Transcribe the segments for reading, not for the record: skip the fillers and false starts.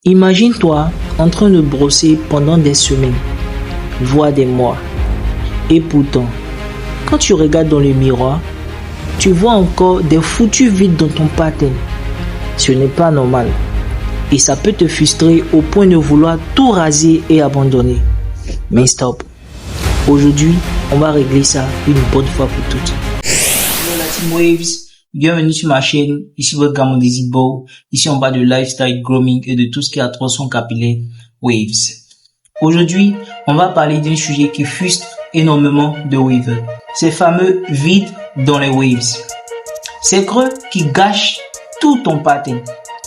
Imagine-toi en train de brosser pendant des semaines, voire des mois. Et pourtant, quand tu regardes dans le miroir, tu vois encore des foutus vides dans ton pattern. Ce n'est pas normal. Et ça peut te frustrer au point de vouloir tout raser et abandonner. Mais stop. Aujourd'hui, on va régler ça une bonne fois pour toutes. Hello la Team Waves, bienvenue sur ma chaîne. Ici votre gamin des Zibo. Ici on parle de lifestyle, grooming et de tout ce qui a tronçon capillaire Waves. Aujourd'hui, on va parler d'un sujet qui frustre énormément de wavers. Ces fameux vides dans les waves. Ces creux qui gâchent tout ton pattern.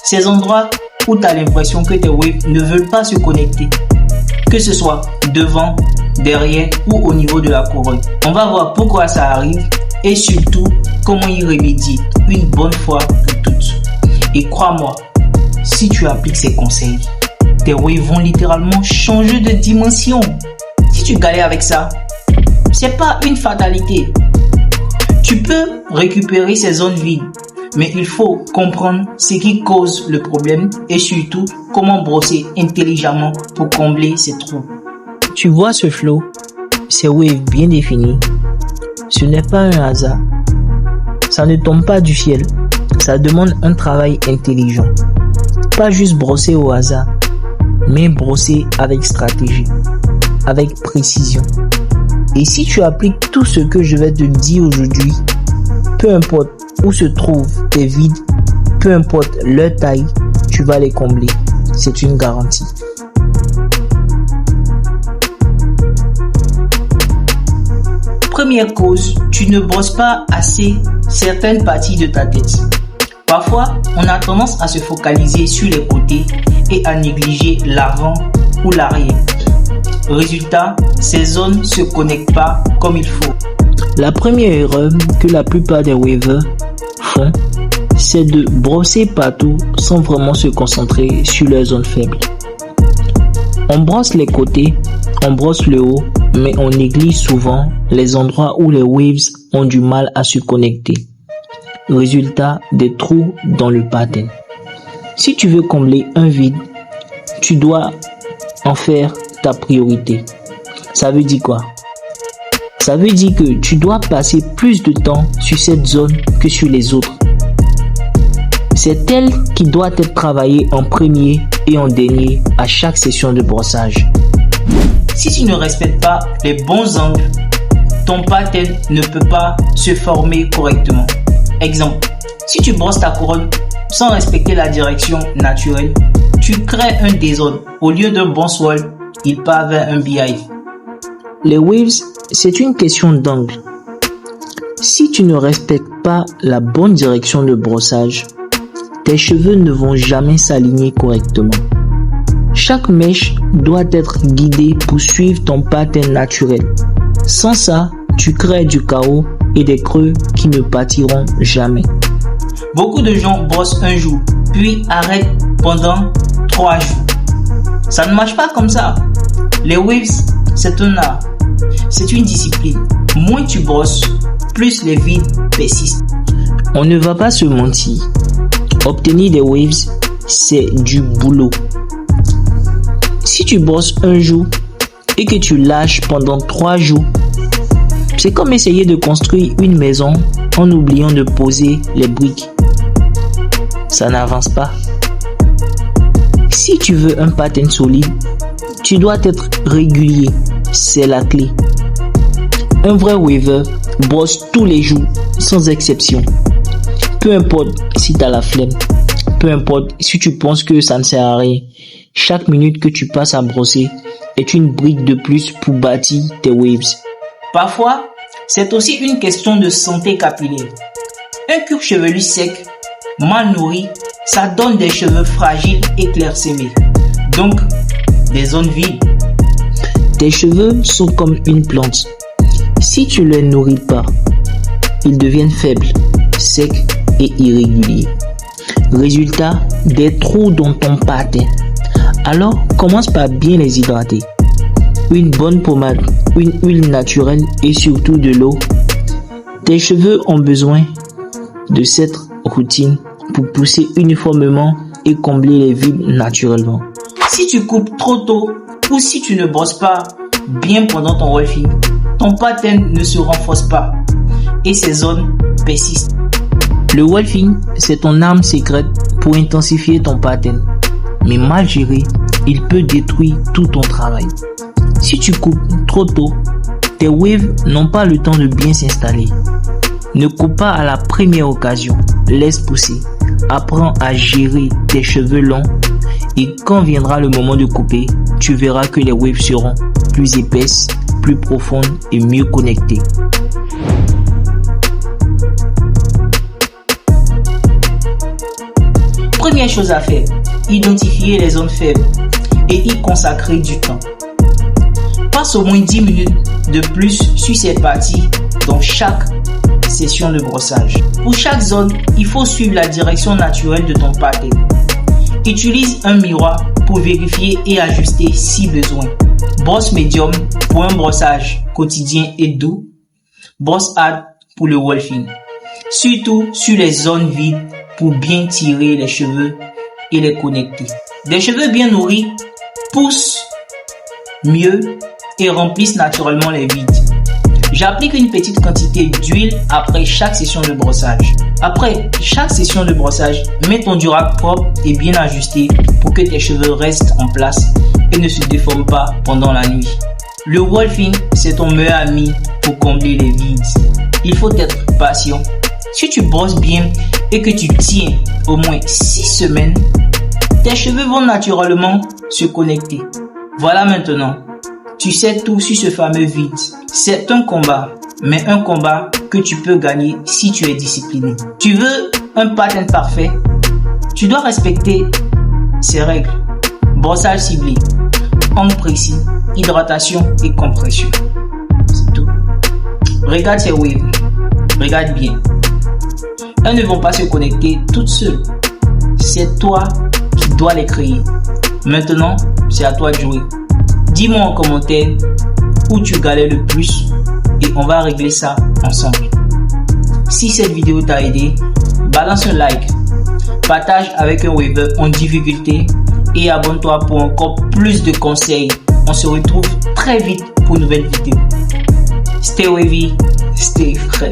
Ces endroits où tu as l'impression que tes waves ne veulent pas se connecter. Que ce soit devant, derrière ou au niveau de la couronne. On va voir pourquoi ça arrive et surtout comment y remédier une bonne fois pour toutes. Et crois-moi, si tu appliques ces conseils, tes waves vont littéralement changer de dimension. Si tu galères avec ça, c'est pas une fatalité. Tu peux récupérer ces zones vides, mais il faut comprendre ce qui cause le problème et surtout comment brosser intelligemment pour combler ces trous. Tu vois ce flow, ces waves bien définis. Ce n'est pas un hasard. Ça ne tombe pas du ciel. Ça demande un travail intelligent. Pas juste brosser au hasard, mais brosser avec stratégie, avec précision. Et si tu appliques tout ce que je vais te dire aujourd'hui, peu importe où se trouvent tes vides, peu importe leur taille, tu vas les combler. C'est une garantie. Première cause, tu ne brosses pas assez certaines parties de ta tête. Parfois, on a tendance à se focaliser sur les côtés et à négliger l'avant ou l'arrière. Résultat, ces zones ne se connectent pas comme il faut. La première erreur que la plupart des wavers font, c'est de brosser partout sans vraiment se concentrer sur leurs zones faibles. On brosse les côtés, on brosse le haut, mais on néglige souvent les endroits où les waves ont du mal à se connecter. Résultat, des trous dans le pattern. Si tu veux combler un vide, tu dois en faire ta priorité. Ça veut dire quoi? Ça veut dire que tu dois passer plus de temps sur cette zone que sur les autres. C'est elle qui doit être travaillée en premier et en dernier à chaque session de brossage. Si tu ne respectes pas les bons angles, ton pattern ne peut pas se former correctement. Exemple, si tu brosses ta couronne sans respecter la direction naturelle, tu crées un désordre. Au lieu d'un bon swirl, il part vers un beehive. Les waves, c'est une question d'angle. Si tu ne respectes pas la bonne direction de brossage, tes cheveux ne vont jamais s'aligner correctement. Chaque mèche doit être guidée pour suivre ton pattern naturel. Sans ça, tu crées du chaos et des creux qui ne partiront jamais. Beaucoup de gens brossent un jour, puis arrêtent pendant 3 jours. Ça ne marche pas comme ça. Les waves, c'est un art. C'est une discipline. Moins tu brosses, plus les vides persistent. On ne va pas se mentir. Obtenir des waves, c'est du boulot. Si tu brosses un jour et que tu lâches pendant 3 jours, c'est comme essayer de construire une maison en oubliant de poser les briques. Ça n'avance pas. Si tu veux un pattern solide, tu dois être régulier. C'est la clé. Un vrai waver brosse tous les jours, sans exception. Peu importe si tu as la flemme, peu importe si tu penses que ça ne sert à rien. Chaque minute que tu passes à brosser est une brique de plus pour bâtir tes waves. Parfois, c'est aussi une question de santé capillaire. Un cuir chevelu sec, mal nourri, ça donne des cheveux fragiles et clairsemés. Donc, des zones vides. Tes cheveux sont comme une plante. Si tu ne les nourris pas, ils deviennent faibles, secs et irréguliers. Résultat, des trous dans ton pattern. Alors, commence par bien les hydrater. Une bonne pommade, une huile naturelle et surtout de l'eau. Tes cheveux ont besoin de cette routine pour pousser uniformément et combler les vides naturellement. Si tu coupes trop tôt ou si tu ne brosses pas bien pendant ton wolfing, ton pattern ne se renforce pas et ces zones persistent. Le wolfing, c'est ton arme secrète pour intensifier ton pattern. Mais mal géré, il peut détruire tout ton travail. Si tu coupes trop tôt, tes waves n'ont pas le temps de bien s'installer. Ne coupe pas à la première occasion, laisse pousser. Apprends à gérer tes cheveux longs et quand viendra le moment de couper, tu verras que les waves seront plus épaisses, plus profondes et mieux connectées. Première chose à faire, identifier les zones faibles et y consacrer du temps. Passe au moins 10 minutes de plus sur cette partie dans chaque session de brossage. Pour chaque zone, il faut suivre la direction naturelle de ton pattern. Utilise un miroir pour vérifier et ajuster si besoin. Brosse médium pour un brossage quotidien et doux. Brosse hard pour le wolfing. Surtout sur les zones vides pour bien tirer les cheveux et les connecter. Des cheveux bien nourris poussent mieux et remplissent naturellement les vides. J'applique une petite quantité d'huile après chaque session de brossage. Après chaque session de brossage, mets ton durac propre et bien ajusté pour que tes cheveux restent en place et ne se déforment pas pendant la nuit. Le wolfing, c'est ton meilleur ami pour combler les vides. Il faut être patient. Si tu brosses bien et que tu tiens au moins 6 semaines, tes cheveux vont naturellement se connecter. Voilà maintenant. Tu sais tout sur ce fameux vide. C'est un combat, mais un combat que tu peux gagner si tu es discipliné. Tu veux un pattern parfait? Tu dois respecter ces règles. Brossage ciblé, angle précis, hydratation et compression. C'est tout. Regarde ces waves. Regarde bien. Elles ne vont pas se connecter toutes seules. C'est toi qui dois les créer. Maintenant, c'est à toi de jouer. Dis-moi en commentaire où tu galères le plus et on va régler ça ensemble. Si cette vidéo t'a aidé, balance un like, partage avec un waver en difficulté et abonne-toi pour encore plus de conseils. On se retrouve très vite pour une nouvelle vidéo. Stay wavy, stay frais.